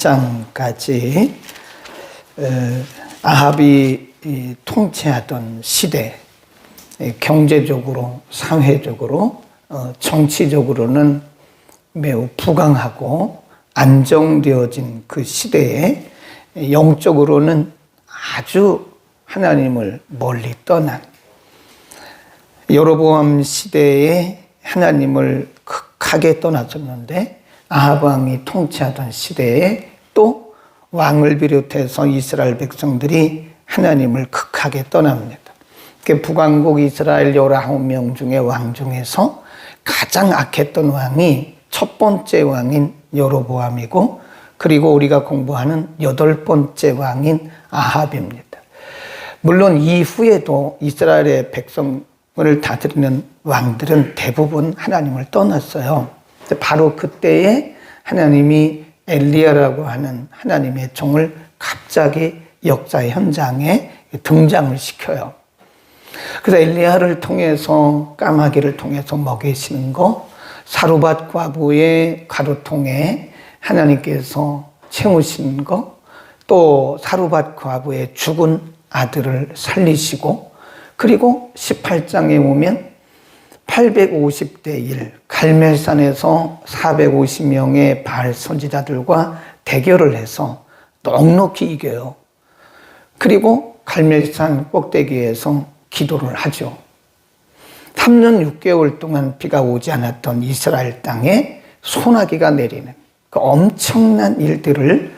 장까지 아합이 통치하던 시대, 경제적으로, 사회적으로, 정치적으로는 매우 부강하고 안정되어진 그 시대에 영적으로는 아주 하나님을 멀리 떠난 여로보암 시대에 하나님을 극하게 떠났었는데, 아합 왕이 통치하던 시대에 또 왕을 비롯해서 이스라엘 백성들이 하나님을 극하게 떠납니다. 북왕국 이스라엘 19명 중에 왕 중에서 가장 악했던 왕이 첫 번째 왕인 여로보암이고, 그리고 우리가 공부하는 8번째 왕인 아합입니다. 물론 이후에도 이스라엘의 백성을 다스리는 왕들은 대부분 하나님을 떠났어요. 바로 그때에 하나님이 엘리야라고 하는 하나님의 종을 갑자기 역사의 현장에 등장을 시켜요. 그래서 엘리야를 통해서, 까마귀를 통해서 먹이시는 거, 사르밧 과부의 가루통에 하나님께서 채우시는 거, 또 사르밧 과부의 죽은 아들을 살리시고, 그리고 18장에 오면 850대 1, 갈멜산에서 450명의 바알 선지자들과 대결을 해서 넉넉히 이겨요. 그리고 갈멜산 꼭대기에서 기도를 하죠. 3년 6개월 동안 비가 오지 않았던 이스라엘 땅에 소나기가 내리는 그 엄청난 일들을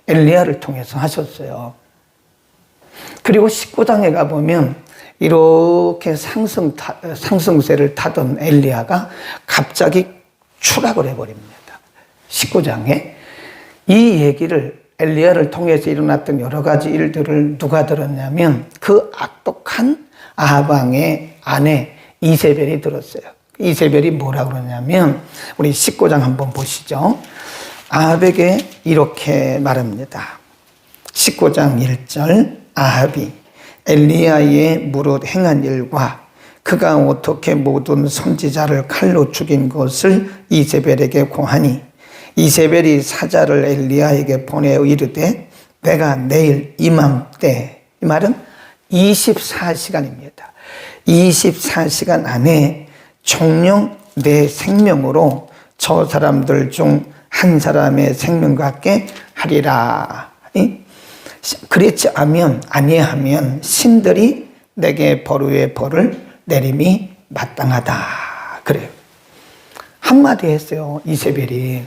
엘리야를 통해서 하셨어요. 그리고 19장에 가보면 이렇게 상승세를 타던 엘리야가 갑자기 추락을 해버립니다. 19장에 이 얘기를, 엘리야를 통해서 일어났던 여러 가지 일들을 누가 들었냐면 그 악독한 아합 왕의 아내 이세벨이 들었어요. 이세벨이 뭐라고 그러냐면, 우리 19장 한번 보시죠. 아합에게 이렇게 말합니다. 19장 1절, 아합이 엘리야의 무릇 행한 일과 그가 어떻게 모든 선지자를 칼로 죽인 것을 이세벨에게 고하니, 이세벨이 사자를 엘리야에게 보내어 이르되 내가 내일 이맘때, 이 말은 24시간입니다. 24시간 안에 정녕 내 생명으로 저 사람들 중 한 사람의 생명 같게 하리라. 그렇지 아니하면 신들이 내게 벌 위에 벌을 내림이 마땅하다. 그래요. 한마디 했어요, 이세벨이.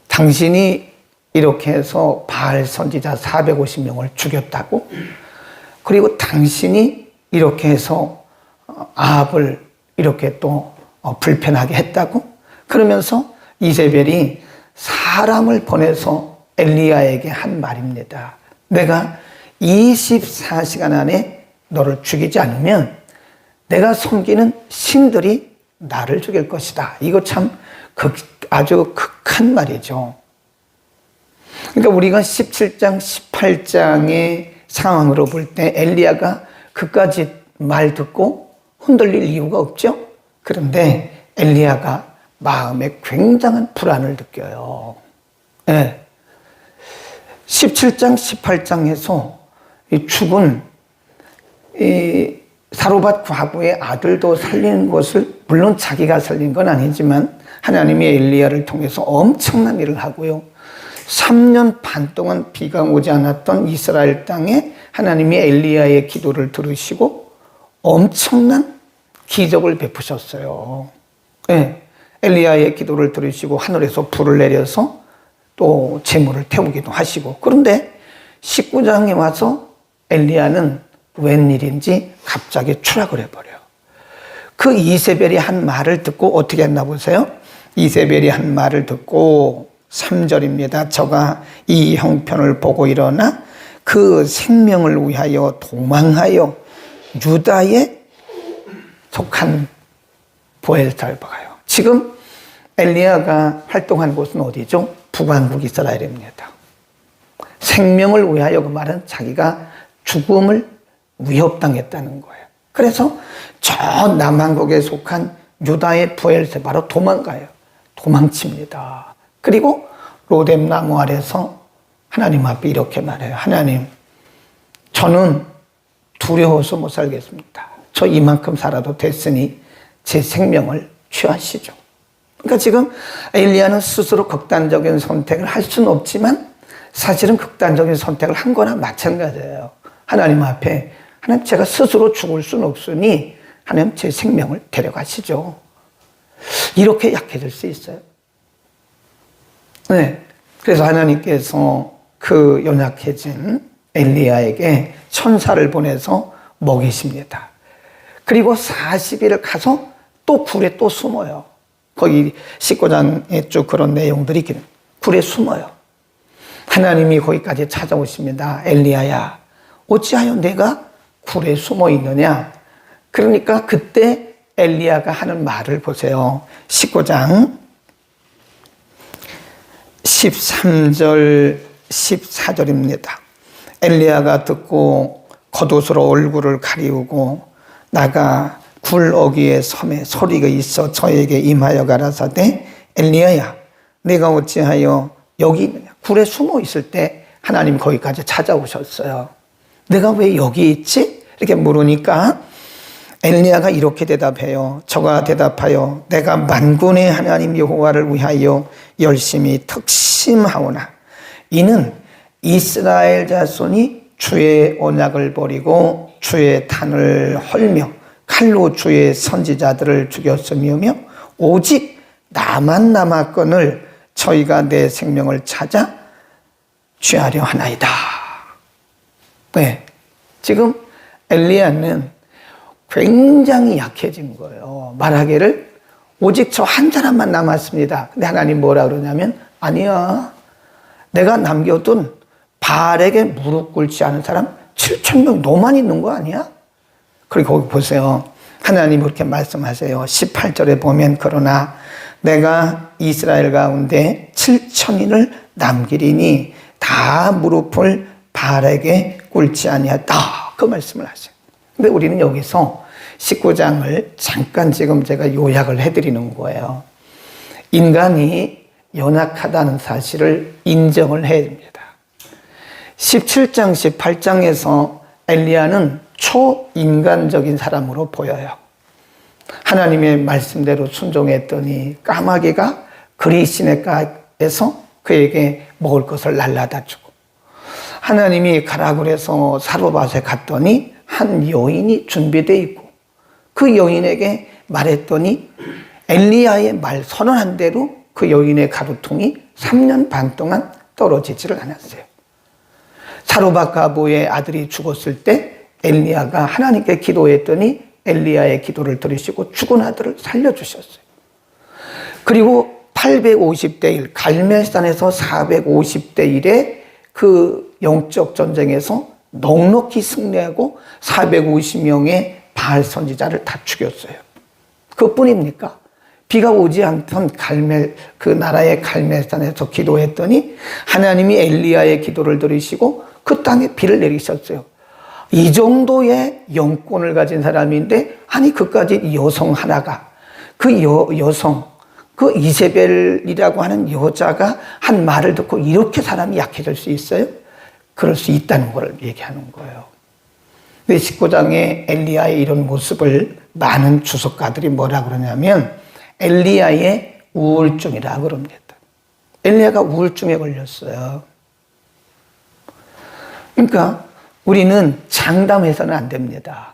당신이 이렇게 해서 바알 선지자 450명을 죽였다고? 그리고 당신이 이렇게 해서 아합을 이렇게 또 불편하게 했다고? 그러면서 이세벨이 사람을 보내서 엘리야에게 한 말입니다. 내가 24시간 안에 너를 죽이지 않으면 내가 섬기는 신들이 나를 죽일 것이다. 이거 참 아주 극한 말이죠. 그러니까 우리가 17장, 18장의 상황으로 볼 때 엘리야가 그까지 말 듣고 흔들릴 이유가 없죠. 그런데 엘리야가 마음에 굉장한 불안을 느껴요. 네. 17장, 18장에서 이 죽은 이 사르밧 과부의 아들도 살리는 것을, 물론 자기가 살린 건 아니지만 하나님이 엘리야를 통해서 엄청난 일을 하고요. 3년 반 동안 비가 오지 않았던 이스라엘 땅에 하나님이 엘리야의 기도를 들으시고 엄청난 기적을 베푸셨어요. 네. 엘리야의 기도를 들으시고 하늘에서 불을 내려서 또 재물을 태우기도 하시고. 그런데 19장에 와서 엘리야는 웬일인지 갑자기 추락을 해버려요. 그 이세벨이 한 말을 듣고 어떻게 했나 보세요. 이세벨이 한 말을 듣고 3절입니다. 저가 이 형편을 보고 일어나 그 생명을 위하여 도망하여 유다에 속한 보엘사를 가요. 지금 엘리야가 활동한 곳은 어디죠? 북왕국 이스라엘입니다. 생명을 위하여, 그 말은 자기가 죽음을 위협당했다는 거예요. 그래서 저 남한국에 속한 유다의 부엘세바로 도망가요. 도망칩니다. 그리고 로뎀 나무 아래서 하나님 앞에 이렇게 말해요. 하나님, 저는 두려워서 못 살겠습니다. 저 이만큼 살아도 됐으니 제 생명을 취하시죠. 그러니까 지금 엘리야는 스스로 극단적인 선택을 할 수는 없지만 사실은 극단적인 선택을 한 거나 마찬가지예요. 하나님 앞에, 하나님 제가 스스로 죽을 수는 없으니 하나님 제 생명을 데려가시죠. 이렇게 약해질 수 있어요. 네. 그래서 하나님께서 그 연약해진 엘리야에게 천사를 보내서 먹이십니다. 그리고 40일 가서 또 굴에 또 숨어요. 거기 19장에 쭉 그런 내용들이 있긴 굴에 숨어요. 하나님이 거기까지 찾아오십니다. 엘리야야, 어찌하여 내가 굴에 숨어 있느냐? 그러니까 그때 엘리야가 하는 말을 보세요. 19장 13절 14절입니다. 엘리야가 듣고 겉옷으로 얼굴을 가리우고 나가 굴 어귀의 섬에 소리가 있어 저에게 임하여 가라사대 엘리야야, 내가 어찌하여 여기 있느냐? 굴에 숨어 있을 때 하나님 거기까지 찾아오셨어요. 내가 왜 여기 있지? 이렇게 물으니까 엘리야가 이렇게 대답해요. 저가 대답하여 내가 만군의 하나님 여호와를 위하여 열심히 특심하오나 이는 이스라엘 자손이 주의 언약을 버리고 주의 단을 헐며 칼로 주의 선지자들을 죽였으며 오직 나만 남았거늘 저희가 내 생명을 찾아 취하려 하나이다. 네, 지금 엘리야는 굉장히 약해진 거예요. 말하기를 오직 저 한 사람만 남았습니다. 근데 하나님 뭐라 그러냐면 아니야, 내가 남겨둔 바알에게 무릎 꿇지 않은 사람 7,000명 너만 있는 거 아니야? 그리고 거기 보세요. 하나님 그렇게 말씀하세요. 18절에 보면 그러나 내가 이스라엘 가운데 7,000인을 남기리니 다 무릎을 바알에게 꿇지 아니하다. 그 말씀을 하세요. 근데 우리는 여기서 19장을 잠깐 지금 제가 요약을 해드리는 거예요. 인간이 연약하다는 사실을 인정을 해야 됩니다. 17장, 18장에서 엘리야는 초인간적인 사람으로 보여요. 하나님의 말씀대로 순종했더니 까마귀가 그리 시냇가에서 그에게 먹을 것을 날라다 주고, 하나님이 가라 그래서 사로밭에 갔더니 한 여인이 준비되어 있고 그 여인에게 말했더니 엘리야의 말 선언한 대로 그 여인의 가루통이 3년 반 동안 떨어지지를 않았어요. 사로밭 가보의 아들이 죽었을 때 엘리야가 하나님께 기도했더니 엘리야의 기도를 들으시고 죽은 아들을 살려주셨어요. 그리고 850대 1, 갈멜산에서 450대 1의 그 영적 전쟁에서 넉넉히 승리하고 450명의 바알 선지자를 다 죽였어요. 그뿐입니까? 비가 오지 않던 그 나라의 갈멜산에서 기도했더니 하나님이 엘리야의 기도를 들으시고 그 땅에 비를 내리셨어요. 이 정도의 영권을 가진 사람인데, 아니 그까지 여성 하나가, 그 여성, 그 이세벨이라고 하는 여자가 한 말을 듣고 이렇게 사람이 약해질 수 있어요? 그럴 수 있다는 걸 얘기하는 거예요. 19장에 엘리야의 이런 모습을 많은 주석가들이 뭐라 그러냐면 엘리야의 우울증이라 그럽니다. 엘리야가 우울증에 걸렸어요. 그러니까 우리는 장담해서는 안 됩니다.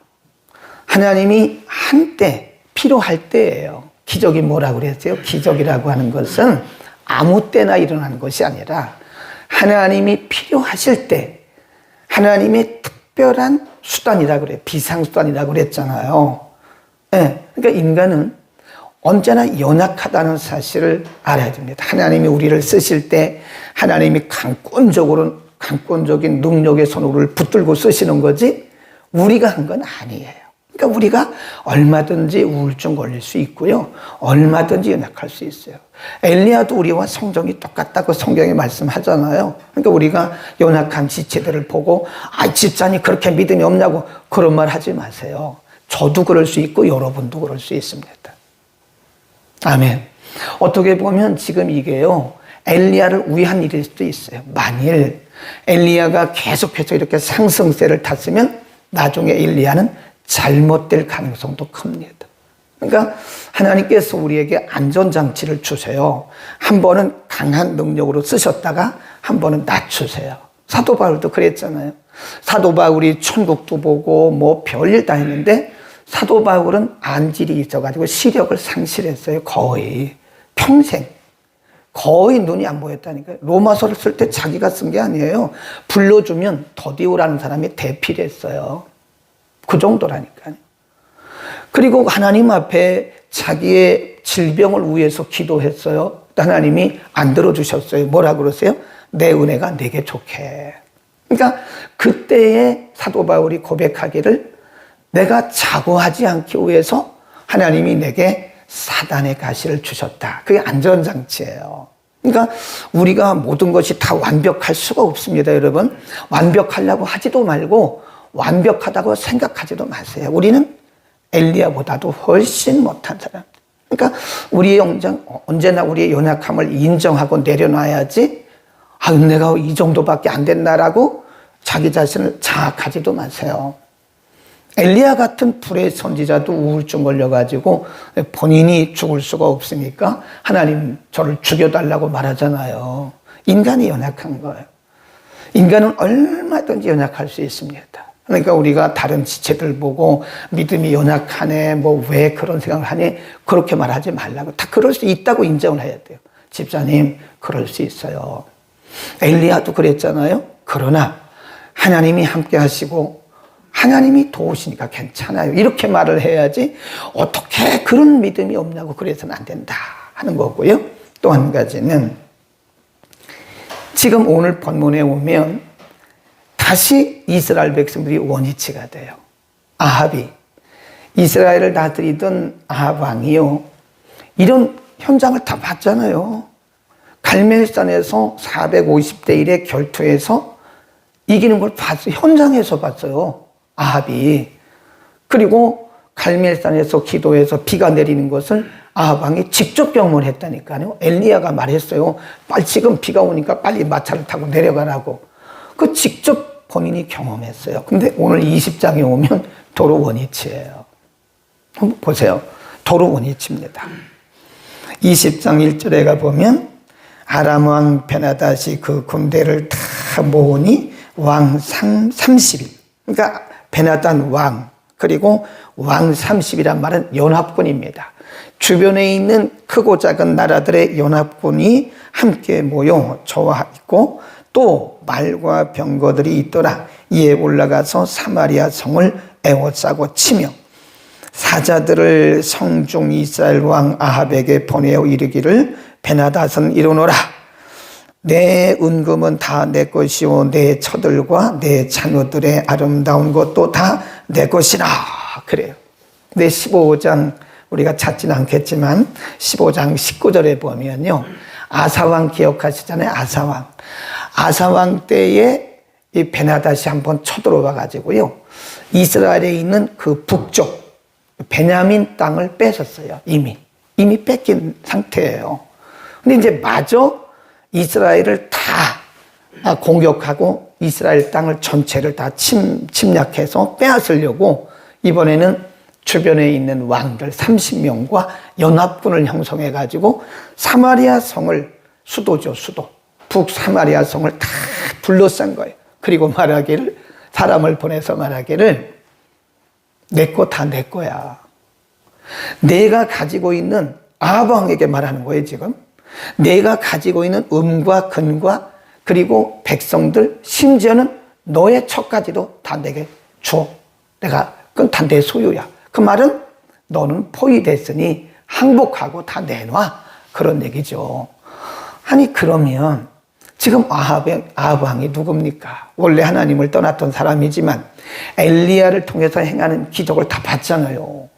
하나님이 한때 필요할 때예요. 기적이 뭐라 그랬어요? 기적이라고 하는 것은 아무 때나 일어나는 것이 아니라 하나님이 필요하실 때 하나님의 특별한 수단이라고 그래요. 비상수단이라고 그랬잖아요. 네. 그러니까 인간은 언제나 연약하다는 사실을 알아야 됩니다. 하나님이 우리를 쓰실 때 하나님이 강권적인 능력의 손을 붙들고 쓰시는 거지 우리가 한 건 아니에요. 그러니까 우리가 얼마든지 우울증 걸릴 수 있고요. 얼마든지 연약할 수 있어요. 엘리야도 우리와 성정이 똑같다고 성경에 말씀하잖아요. 그러니까 우리가 연약한 지체들을 보고 집사님 그렇게 믿음이 없냐고 그런 말 하지 마세요. 저도 그럴 수 있고 여러분도 그럴 수 있습니다. 아멘. 어떻게 보면 지금 이게요, 엘리야를 위한 일일 수도 있어요. 만일 엘리야가 계속해서 이렇게 상승세를 탔으면 나중에 엘리야는 잘못될 가능성도 큽니다. 그러니까 하나님께서 우리에게 안전장치를 주세요. 한 번은 강한 능력으로 쓰셨다가 한 번은 낮추세요. 사도 바울도 그랬잖아요. 사도 바울이 천국도 보고 뭐 별일 다 했는데 사도 바울은 안질이 있어가지고 시력을 상실했어요. 거의 평생 거의 눈이 안 보였다니까요. 로마서를 쓸 때 자기가 쓴 게 아니에요. 불러주면 더디오라는 사람이 대필했어요. 그 정도라니까요. 그리고 하나님 앞에 자기의 질병을 위해서 기도했어요. 하나님이 안 들어주셨어요. 뭐라 그러세요? 내 은혜가 내게 좋게. 그러니까 그때에 사도 바울이 고백하기를 내가 자고하지 않기 위해서 하나님이 내게 사단의 가시를 주셨다. 그게 안전장치예요. 그러니까 우리가 모든 것이 다 완벽할 수가 없습니다, 여러분. 완벽하려고 하지도 말고 완벽하다고 생각하지도 마세요. 우리는 엘리야보다도 훨씬 못한 사람. 그러니까 우리의 언제나 우리의 연약함을 인정하고 내려놔야지. 아, 내가 이 정도밖에 안 된다라고 자기 자신을 자학하지도 마세요. 엘리야 같은 불의 선지자도 우울증 걸려가지고 본인이 죽을 수가 없으니까 하나님 저를 죽여달라고 말하잖아요. 인간이 연약한 거예요. 인간은 얼마든지 연약할 수 있습니다. 그러니까 우리가 다른 지체들 보고 믿음이 연약하네, 뭐 왜 그런 생각을 하니 그렇게 말하지 말라고. 다 그럴 수 있다고 인정을 해야 돼요. 집사님, 그럴 수 있어요. 엘리야도 그랬잖아요. 그러나 하나님이 함께 하시고 하나님이 도우시니까 괜찮아요. 이렇게 말을 해야지 어떻게 그런 믿음이 없냐고 그래서는 안 된다 하는 거고요. 또 한 가지는 지금 오늘 본문에 오면 다시 이스라엘 백성들이 원위치가 돼요. 아합이 이스라엘을 다스리던 아합 왕이요. 이런 현장을 다 봤잖아요. 갈멜산에서 450대 1의 결투에서 이기는 걸 봤어요. 현장에서 봤어요. 아합이. 그리고 갈멜산에서 기도해서 비가 내리는 것을 아합 왕이 직접 경험했다니까요. 엘리야가 말했어요. 빨리 지금 비가 오니까 빨리 마차를 타고 내려가라고. 그 직접 본인이 경험했어요. 근데 오늘 20장에 오면 도로 원위치예요. 한번 보세요. 도로 원위치입니다. 20장 1절에 가보면 아람 왕 베나닷이 그 군대를 다 모으니 왕 30일. 그러니까 베나단 왕, 그리고 왕 30이란 말은 연합군입니다. 주변에 있는 크고 작은 나라들의 연합군이 함께 모여 저와 있고 또 말과 병거들이 있더라. 이에 올라가서 사마리아 성을 에워싸고 치며 사자들을 성중 이스라엘 왕 아합에게 보내어 이르기를 베나닷은 이르노라. 내 은금은 다 내 것이요 내 처들과 내 자녀들의 아름다운 것도 다 내 것이라. 그래요. 근데 15장 우리가 찾지는 않겠지만 15장 19절에 보면요. 아사왕 기억하시잖아요. 아사왕 때에 이 베나닷이 한번 쳐들어와 가지고요. 이스라엘에 있는 그 북쪽 베냐민 땅을 뺏었어요. 이미 뺏긴 상태예요. 근데 이제 마저 이스라엘을 다 공격하고 이스라엘 땅을 전체를 다 침략해서 빼앗으려고 이번에는 주변에 있는 왕들 30명과 연합군을 형성해 가지고 사마리아 성을 수도죠, 수도. 북사마리아 성을 다 둘러싼 거예요. 그리고 말하기를 사람을 보내서 말하기를 내 거 다 내 거야. 내가 가지고 있는 아합 왕에게 말하는 거예요, 지금. 내가 가지고 있는 음과 근과 그리고 백성들 심지어는 너의 척까지도 다 내게 줘. 내가 그건 다 내 소유야. 그 말은 너는 포위됐으니 항복하고 다 내놔. 그런 얘기죠. 아니 그러면 지금 아합 왕이 누굽니까? 원래 하나님을 떠났던 사람이지만 엘리야를 통해서 행하는 기적을 다 봤잖아요.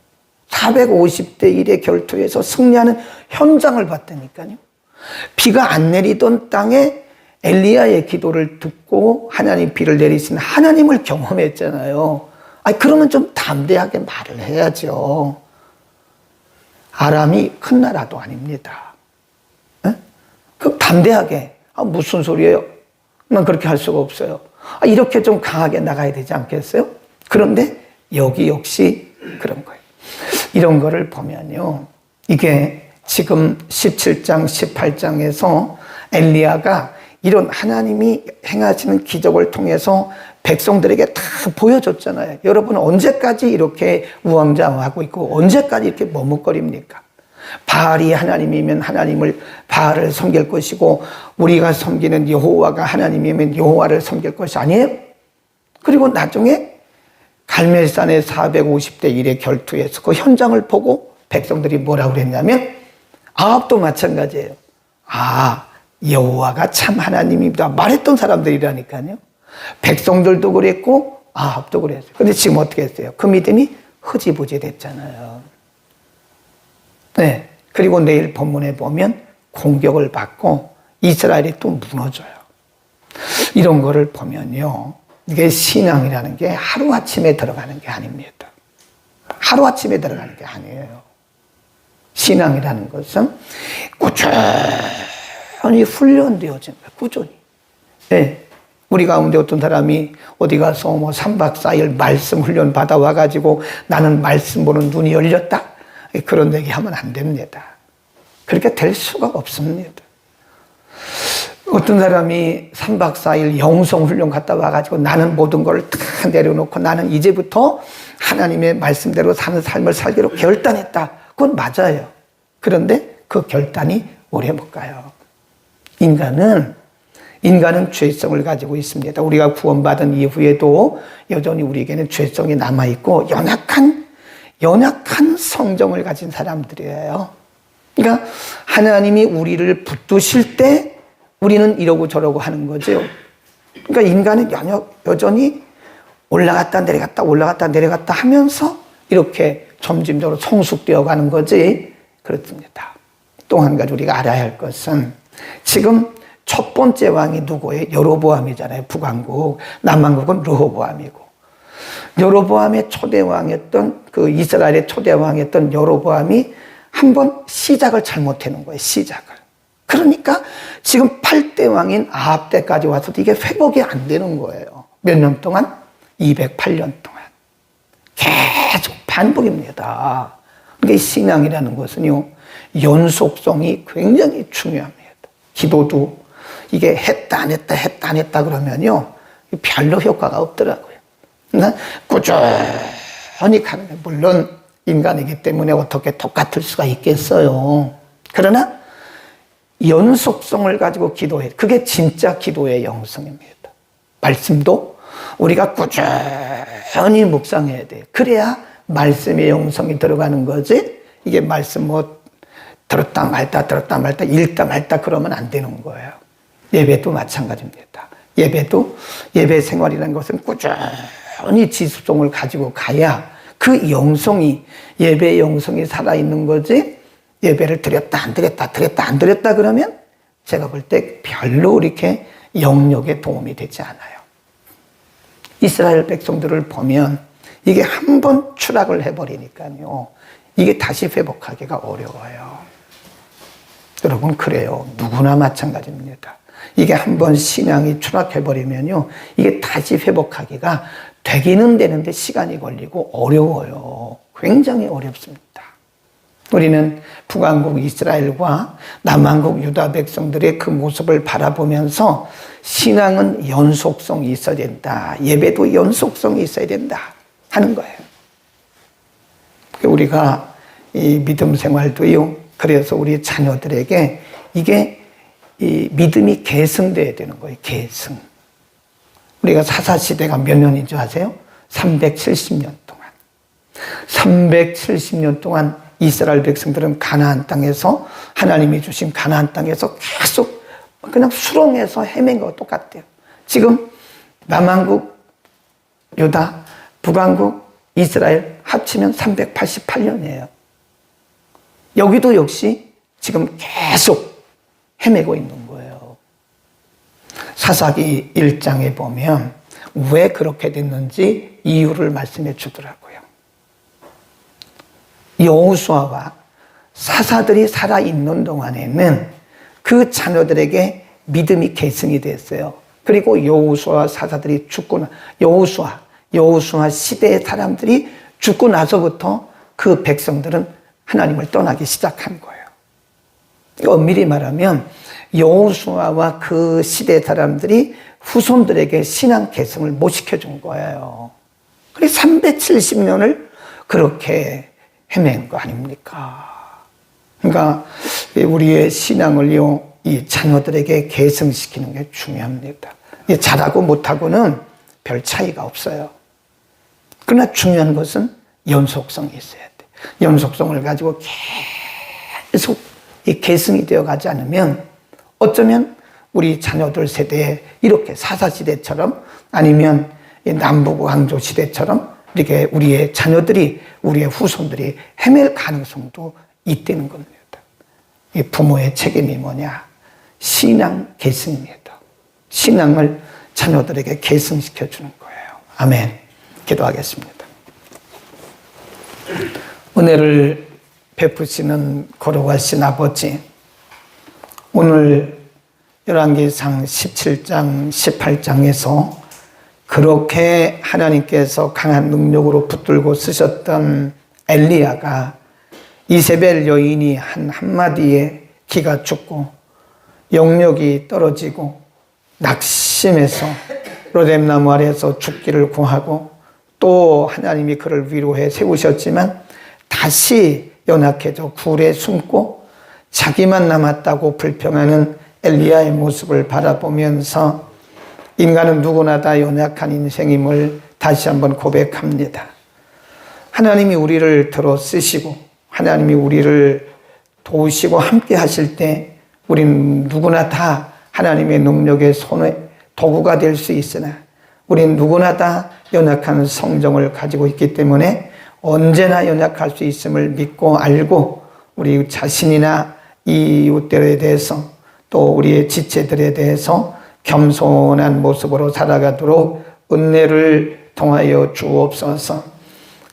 450대 1의 결투에서 승리하는 현장을 봤다니까요. 비가 안 내리던 땅에 엘리야의 기도를 듣고 하나님 비를 내리신 하나님을 경험했잖아요. 아니 그러면 좀 담대하게 말을 해야죠. 아람이 큰 나라도 아닙니다. 에? 그 담대하게, 무슨 소리예요? 난 그렇게 할 수가 없어요. 이렇게 좀 강하게 나가야 되지 않겠어요? 그런데 여기 역시 그런 거예요. 이런 거를 보면요. 이게 지금 17장, 18장에서 엘리야가 이런 하나님이 행하시는 기적을 통해서 백성들에게 다 보여줬잖아요. 여러분 언제까지 이렇게 우왕좌왕하고 있고 언제까지 이렇게 머뭇거립니까? 바알이 하나님이면 바알을 섬길 것이고 우리가 섬기는 여호와가 하나님이면 여호와를 섬길 것이 아니에요? 그리고 나중에 갈멜산의 450대 1의 결투에서 그 현장을 보고 백성들이 뭐라고 그랬냐면 아합도 마찬가지예요. 여호와가 참 하나님입니다 말했던 사람들이라니까요. 백성들도 그랬고 아합도 그랬어요. 근데 지금 어떻게 했어요? 그 믿음이 흐지부지 됐잖아요. 네. 그리고 내일 본문에 보면 공격을 받고 이스라엘이 또 무너져요. 이런 거를 보면요. 이게 신앙이라는 게 하루아침에 들어가는 게 아닙니다. 하루아침에 들어가는 게 아니에요. 신앙이라는 것은 꾸준히 훈련되어진 거예요. 꾸준히. 네. 우리 가운데 어떤 사람이 어디 가서 3박 4일 말씀 훈련 받아와가지고 나는 말씀 보는 눈이 열렸다? 그런 얘기 하면 안 됩니다. 그렇게 될 수가 없습니다. 어떤 사람이 3박 4일 영성 훈련 갔다 와가지고 나는 모든 걸 다 내려놓고 나는 이제부터 하나님의 말씀대로 사는 삶을 살기로 결단했다. 그건 맞아요. 그런데 그 결단이 오래 못 가요. 인간은 죄성을 가지고 있습니다. 우리가 구원받은 이후에도 여전히 우리에게는 죄성이 남아있고 연약한 성정을 가진 사람들이에요. 그러니까 하나님이 우리를 붙드실 때 우리는 이러고 저러고 하는 거죠. 그러니까 인간은 여전히 올라갔다 내려갔다 하면서 이렇게 점진적으로 성숙되어 가는 거지. 그렇습니다. 또 한 가지 우리가 알아야 할 것은 지금 첫 번째 왕이 누구예요? 여로보암이잖아요. 북왕국. 남왕국은 르호보암이고. 여로보암의 초대왕이었던 그 이스라엘의 초대왕이었던 여로보암이 한번 시작을 잘못해놓은 거예요. 시작을. 그러니까 지금 8대 왕인 아합 때까지 와서도 이게 회복이 안 되는 거예요. 몇 년 동안? 208년 동안. 계속 반복입니다. 그러니까 신앙이라는 것은요. 연속성이 굉장히 중요합니다. 기도도 이게 했다 안 했다 그러면요. 별로 효과가 없더라고요. 그러니까 꾸준히 가는 거예요. 물론 인간이기 때문에 어떻게 똑같을 수가 있겠어요. 그러나 연속성을 가지고 기도해. 그게 진짜 기도의 영성입니다. 말씀도 우리가 꾸준히 묵상해야 돼요. 그래야 말씀의 영성이 들어가는 거지. 이게 말씀 들었다 말다 읽다 말다 그러면 안 되는 거예요. 예배도 마찬가지입니다. 예배 생활이라는 것은 꾸준히 지속성을 가지고 가야 그 영성이 예배의 영성이 살아있는 거지. 예배를 드렸다 안 드렸다 그러면 제가 볼 때 별로 이렇게 영역에 도움이 되지 않아요. 이스라엘 백성들을 보면 이게 한번 추락을 해버리니까요. 이게 다시 회복하기가 어려워요. 여러분 그래요. 누구나 마찬가지입니다. 이게 한번 신앙이 추락해버리면요. 이게 다시 회복하기가 되기는 되는데 시간이 걸리고 어려워요. 굉장히 어렵습니다. 우리는 북왕국 이스라엘과 남왕국 유다 백성들의 그 모습을 바라보면서 신앙은 연속성이 있어야 된다. 예배도 연속성이 있어야 된다. 하는 거예요. 우리가 이 믿음 생활도요. 그래서 우리 자녀들에게 이게 이 믿음이 계승돼야 되는 거예요. 계승. 우리가 사사시대가 몇 년인 줄 아세요? 370년 동안. 370년 동안 이스라엘 백성들은 가나안 땅에서 하나님이 주신 가나안 땅에서 계속 그냥 수렁에서 헤맨 거와 똑같아요. 지금 남왕국 유다, 북왕국 이스라엘 합치면 388년이에요. 여기도 역시 지금 계속 헤매고 있는 거예요. 사사기 1장에 보면 왜 그렇게 됐는지 이유를 말씀해 주더라고요. 여호수아와 사사들이 살아있는 동안에는 그 자녀들에게 믿음이 계승이 됐어요. 그리고 여호수아 사사들이 여호수아 시대의 사람들이 죽고 나서부터 그 백성들은 하나님을 떠나기 시작한 거예요. 엄밀히 말하면 여호수아와 그 시대 사람들이 후손들에게 신앙 계승을 못 시켜준 거예요. 그래서 370년을 그렇게 헤맨 거 아닙니까? 그러니까 우리의 신앙을요, 이 자녀들에게 계승시키는 게 중요합니다. 잘하고 못하고는 별 차이가 없어요. 그러나 중요한 것은 연속성이 있어야 돼. 연속성을 가지고 계속 이 계승이 되어 가지 않으면 어쩌면 우리 자녀들 세대에 이렇게 사사시대처럼 아니면 남북 왕조 시대처럼 이렇게 우리의 자녀들이, 우리의 후손들이 헤맬 가능성도 있다는 겁니다. 이 부모의 책임이 뭐냐? 신앙 계승입니다. 신앙을 자녀들에게 계승시켜주는 거예요. 아멘. 기도하겠습니다. 은혜를 베푸시는 거룩하신 아버지, 오늘 열왕기상 17장, 18장에서 그렇게 하나님께서 강한 능력으로 붙들고 쓰셨던 엘리야가 이세벨 여인이 한 한마디에 기가 죽고 영력이 떨어지고 낙심해서 로뎀나무 아래에서 죽기를 구하고 또 하나님이 그를 위로해 세우셨지만 다시 연약해져 굴에 숨고 자기만 남았다고 불평하는 엘리야의 모습을 바라보면서 인간은 누구나 다 연약한 인생임을 다시 한번 고백합니다. 하나님이 우리를 들어 쓰시고 하나님이 우리를 도우시고 함께 하실 때 우리는 누구나 다 하나님의 능력의 손에 도구가 될 수 있으나 우리는 누구나 다 연약한 성정을 가지고 있기 때문에 언제나 연약할 수 있음을 믿고 알고 우리 자신이나 이웃들에 대해서 또 우리의 지체들에 대해서 겸손한 모습으로 살아가도록 은혜를 통하여 주옵소서.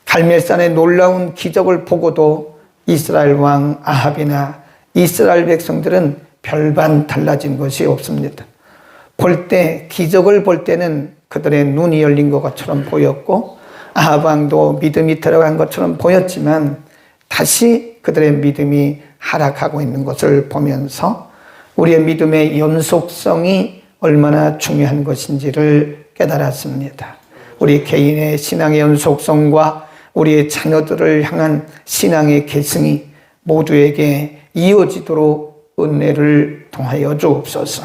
갈멜산의 놀라운 기적을 보고도 이스라엘 왕 아합이나 이스라엘 백성들은 별반 달라진 것이 없습니다. 기적을 볼 때는 그들의 눈이 열린 것처럼 보였고 아합 왕도 믿음이 들어간 것처럼 보였지만 다시 그들의 믿음이 하락하고 있는 것을 보면서 우리의 믿음의 연속성이 얼마나 중요한 것인지를 깨달았습니다. 우리 개인의 신앙의 연속성과 우리의 자녀들을 향한 신앙의 계승이 모두에게 이어지도록 은혜를 통하여 주옵소서.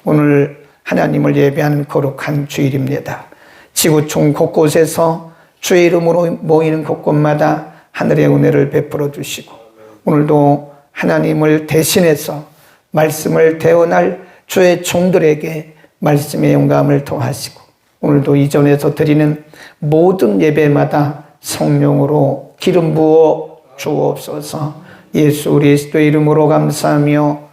오늘 하나님을 예배하는 거룩한 주일입니다. 지구촌 곳곳에서 주의 이름으로 모이는 곳곳마다 하늘의 은혜를 베풀어 주시고 오늘도 하나님을 대신해서 말씀을 대언할 주의 종들에게 말씀의 영감을 더하시고 오늘도 이전에서 드리는 모든 예배마다 성령으로 기름 부어 주옵소서. 예수 그리스도의 이름으로 감사하며